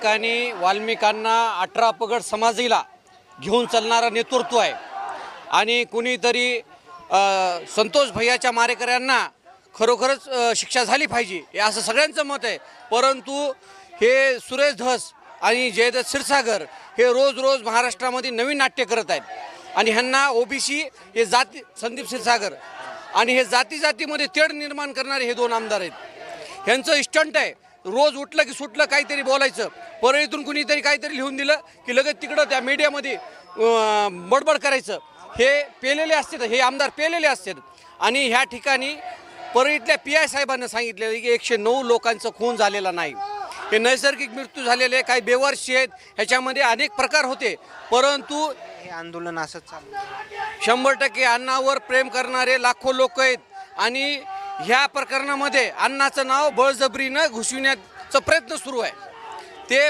ठिकाणी वाल्मिकांना 18 पगड समाधीला घेऊन चालणारा नेतृत्व आहे आणि कुणीतरी संतोष भैयाच्या मारेकऱ्यांना खरोखरच शिक्षा झाली पाहिजे हे असं सगळ्यांचं मत आहे। परंतु हे सुरेश धस आणि जयदत्त क्षीरसागर हे रोज रोज महाराष्ट्रामध्ये नवीन नाट्य करत आहेत आणि ह्यांना ओबीसी हे जाती संदीप क्षीरसागर आणि हे जातीमध्ये तेढ निर्माण करणारे हे दोन आमदार आहेत। ह्यांचं स्टंट आहे, रोज उठलं की सुटलं काहीतरी बोलायचं, परळीतून कुणीतरी काहीतरी लिहून दिलं की लगेच तिकडं त्या मीडियामध्ये बडबड करायचं। हे पेलेले असतात, हे आमदार पेलेले असतात आणि ह्या ठिकाणी परळीतल्या PI साहेबांना सांगितलेलं की 109 लोकांचं खून झालेला नाही, हे नैसर्गिक मृत्यू झालेले, काही बेवारशी आहेत, ह्याच्यामध्ये अनेक प्रकार होते। परंतु हे आंदोलन असंच चालू 100% अण्णावर प्रेम करणारे लाखो लोक आहेत आणि ह्या प्रकरणामध्ये अण्णाचं नाव बळजबरीनं घुसविण्याचा प्रयत्न सुरू आहे। ते